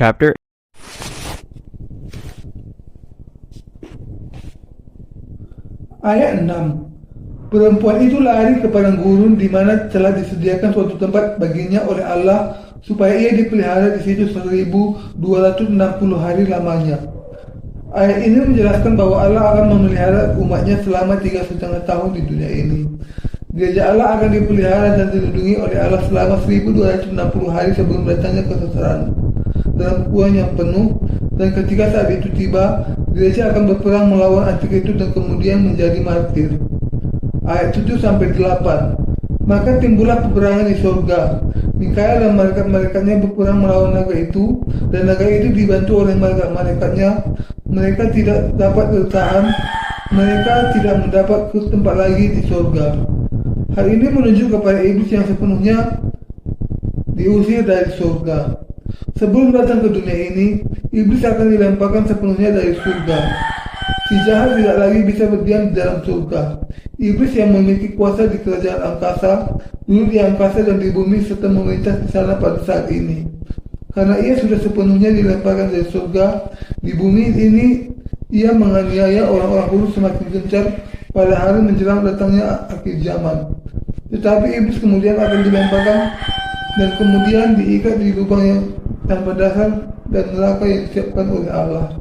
Chapter. Ayat 6. Perempuan itu lari ke padang gurun di mana telah disediakan suatu tempat baginya oleh Allah supaya ia dipelihara di situ 1260 hari lamanya. Ayat ini menjelaskan bahwa Allah akan memelihara umatnya selama 3,5 tahun di dunia ini. Gereja Allah akan dipelihara dan dilindungi oleh Allah selama 1260 hari sebelum datangnya kesesaran dalam uang yang penuh, dan ketika saat itu tiba, gereja akan berperang melawan Antikristus dan kemudian menjadi martir. Ayat 7-8. Maka timbullah peperangan di surga. Mikael dan malaikat-malaikatnya berperang melawan naga itu, dan naga itu dibantu oleh malaikat-malaikatnya. Mereka tidak dapat bertahan, mereka tidak mendapat tempat lagi di surga. Hal ini menunjuk kepada iblis yang sepenuhnya diusir dari surga. Sebelum datang ke dunia ini, iblis akan dilemparkan sepenuhnya dari surga. Si jahat tidak lagi bisa berdiam di dalam surga. Iblis yang memiliki kuasa di kerajaan angkasa, duduk di angkasa dan di bumi serta memerintah di sana pada saat ini. Karena ia sudah sepenuhnya dilemparkan dari surga, di bumi ini ia menganiaya orang-orang kudus semakin gencar pada hari menjelang datangnya akhir zaman. Tetapi iblis kemudian akan dilemparkan dan kemudian diikat di lubang yang tanpa dasar dan neraka yang disiapkan oleh Allah.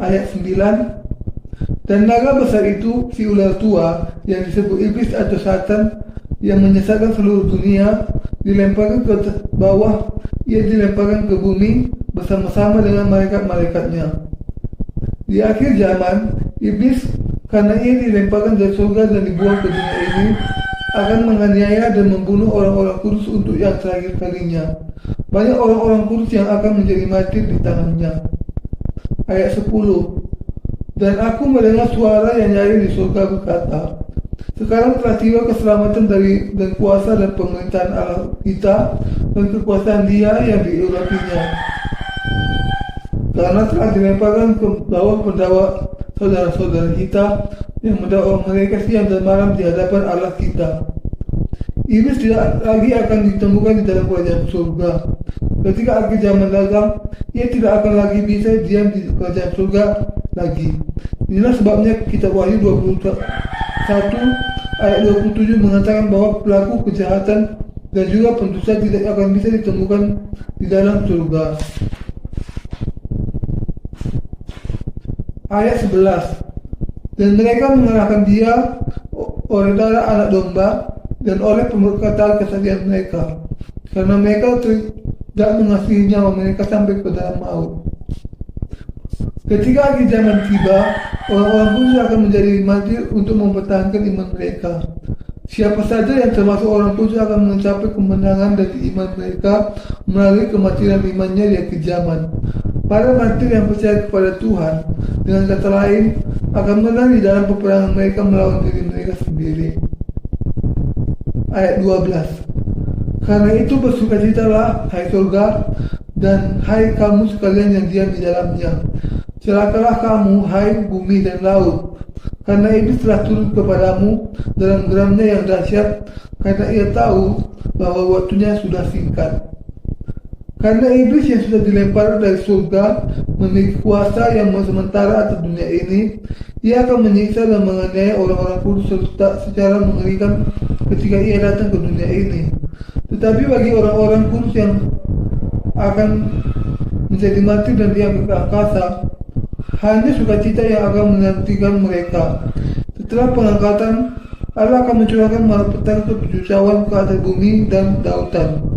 Ayat 9. Dan naga besar itu, si ular tua yang disebut iblis atau Satan, yang menyesatkan seluruh dunia, dilemparkan ke bawah. Ia dilemparkan ke bumi bersama-sama dengan malaikat-malaikatnya. Di akhir zaman, iblis, karena ia dilemparkan dari surga dan dibuang ke dunia ini, akan menganiaya dan membunuh orang-orang kudus untuk yang terakhir kalinya. Banyak orang-orang kudus yang akan menjadi mati di tangannya. Ayat 10. Dan aku mendengar suara yang nyaring di surga berkata, sekarang telah tiba keselamatan dari dan kuasa dan pemerintahan Allah kita dan kekuasaan Dia yang diurapinya. Karena telah dilemparkan ke bawah pendakwa saudara-saudara kita yang mendakwa mereka siang dan malam di hadapan Allah kita. Iblis tidak lagi akan ditemukan di dalam kerajaan surga. Ketika akhir zaman datang, ia tidak akan lagi bisa diam di kerajaan surga lagi. Inilah sebabnya kitab Wahyu 21 ayat 27 mengatakan bahwa pelaku kejahatan dan juga pendosa tidak akan bisa ditemukan di dalam surga. Ayat 11. Dan mereka mengalahkan dia oleh darah anak domba dan oleh pemberkatan kesaksian mereka, karena mereka tidak mengasihi nyawa mereka sampai ke dalam maut. Ketika akhir zaman tiba, orang-orang kudus akan menjadi martir untuk mempertahankan iman mereka. Siapa saja yang termasuk orang kudus akan mencapai kemenangan dari iman mereka melalui kematian imannya di akhir zaman. Para martir yang percaya kepada Tuhan, dengan kata lain, akan menang di dalam peperangan mereka melawan diri mereka sendiri. Ayat 12. Karena itu bersukacitalah, hai surga, dan hai kamu sekalian yang diam di dalamnya. Celakalah kamu, hai bumi dan laut, karena iblis telah turun kepadamu dalam geramnya yang dahsyat, karena ia tahu bahwa waktunya sudah singkat. Karena iblis yang sudah dilempar dari surga memiliki kuasa yang sementara atas dunia ini, ia akan menyiksa dan menganiaya orang-orang kudus secara mengerikan ketika ia datang ke dunia ini. Tetapi bagi orang-orang kudus yang akan menjadi mati dan diangkat ke angkasa, hanya sukacita yang akan menantikan mereka. Setelah pengangkatan, Allah akan mencurahkan malapetaka ketujuan ke atas bumi dan lautan.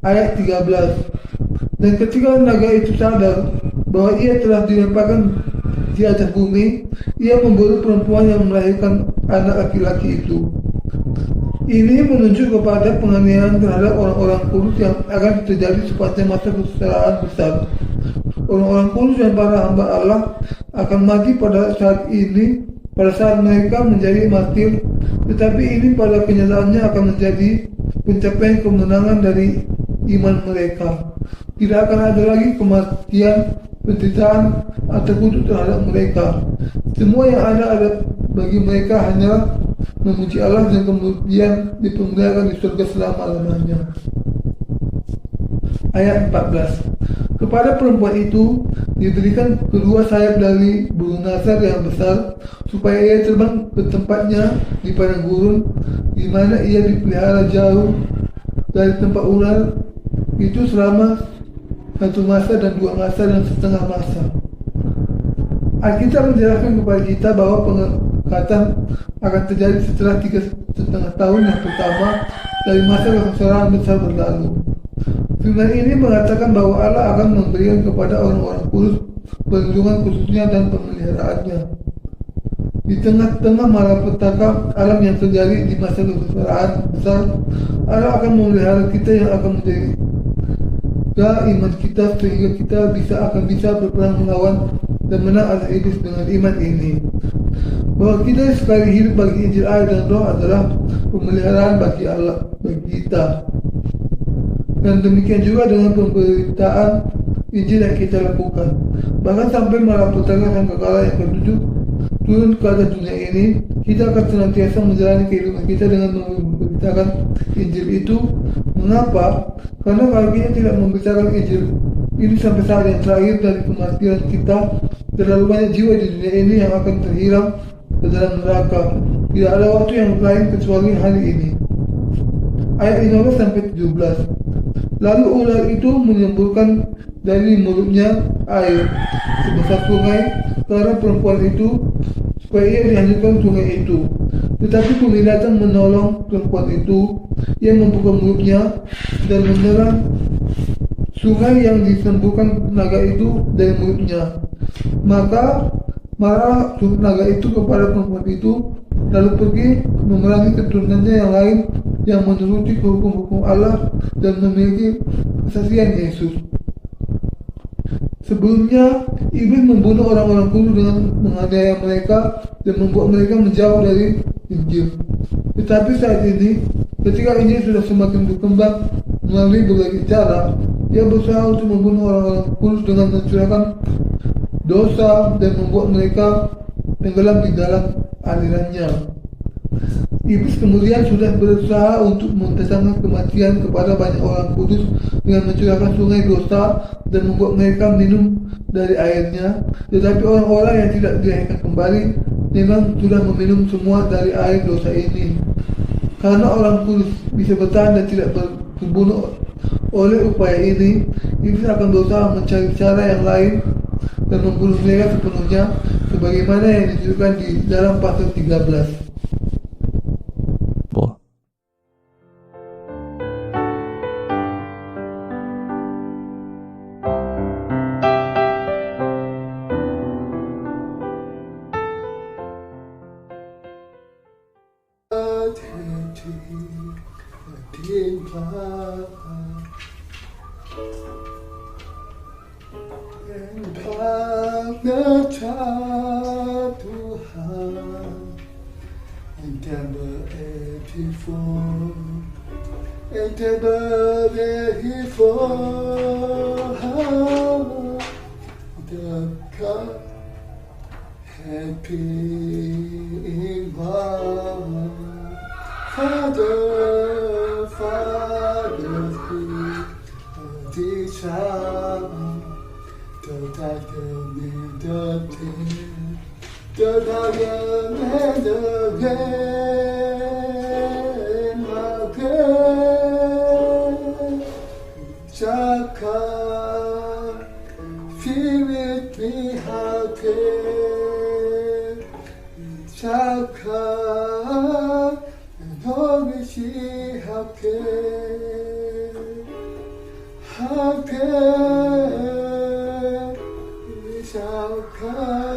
Ayat 13. Dan ketika naga itu sadar bahwa ia telah dilemparkan di atas bumi, ia memburu perempuan yang melahirkan anak laki-laki itu. Ini menunjuk kepada penganiayaan terhadap orang-orang kudus yang akan terjadi sepanjang masa kesengsaraan besar. Orang-orang kudus dan para hamba Allah akan mati pada saat ini, pada saat mereka menjadi martir, tetapi ini pada kenyataannya akan menjadi pencapaian kemenangan dari iman mereka. Tidak akan ada lagi kematian, penderitaan, atau kutuk terhadap mereka. Semua yang ada bagi mereka hanyalah memuji Allah dan kemudian dipermuliakan di surga selama-lamanya. Ayat 14. Kepada perempuan itu diberikan kedua sayap dari burung nasar yang besar, supaya ia terbang ke tempatnya di padang gurun, di mana ia dipelihara jauh dari tempat ular itu selama 1 masa dan 2 masa dan setengah masa. Alkitab menjelaskan kepada kita bahwa pengangkatan akan terjadi setelah 3,5 tahun yang pertama dari masa kesengsaraan besar berlalu. Firman ini mengatakan bahwa Allah akan memberikan kepada orang-orang kudus perlindungan khususnya dan pemeliharaannya. Di tengah-tengah malapetaka alam yang terjadi di masa kesengsaraan besar, Allah akan memelihara kita yang akan menjadi iman kita sehingga kita akan bisa berperang melawan dan menang atas iblis dengan iman ini. Bahwa kita sekali hidup bagi Injil air dan roh adalah pemeliharaan bagi Allah, bagi kita. Dan demikian juga dengan pemberitaan Injil yang kita lakukan. Bahkan sampai malapetaka sang kekala yang ketujuh turun ke atas dunia ini, kita akan senantiasa menjalani kehidupan kita dengan memberitakan Injil itu. Mengapa? Karena kalau kita tidak memberitakan Injil ini sampai saat yang terakhir dari kematian kita, terlalu banyak jiwa di dunia ini yang akan terhilang ke dalam neraka. Tidak ada waktu yang lain kecuali hari ini. Ayat 15 sampai 17. Lalu ular itu menyemburkan dari mulutnya air sebesar sungai ke arah perempuan itu supaya ia dihancurkan sungai itu. Tetapi penglihatan menolong perempuan itu. Ia membuka mulutnya dan menerang sungai yang disemburkan naga itu dari mulutnya. Maka marah naga itu kepada perempuan itu, lalu pergi memerangi keturunannya yang lain yang menuruti hukum-hukum Allah dan memiliki kesaksian Yesus. Sebelumnya, iblis membunuh orang-orang kudus dengan menganiaya mereka dan membuat mereka menjauh dari Injil. Tetapi saat ini, ketika Injil sudah semakin berkembang melalui berbagai cara, dia berusaha untuk membunuh orang-orang kudus dengan mencurahkan dosa dan membuat mereka tenggelam di dalam alirannya. Iblis kemudian sudah berusaha untuk mendatangkan kematian kepada banyak orang kudus dengan mencurahkan sungai dosa dan membuat mereka minum dari airnya. Tetapi orang-orang yang tidak dilahirkan kembali memang sudah meminum semua dari air dosa ini. Karena orang kudus bisa bertahan dan tidak terbunuh oleh upaya ini, Iblis akan berusaha mencari cara yang lain dan membunuh mereka sepenuhnya, sebagaimana yang ditunjukkan di dalam pasal 13. Shall come.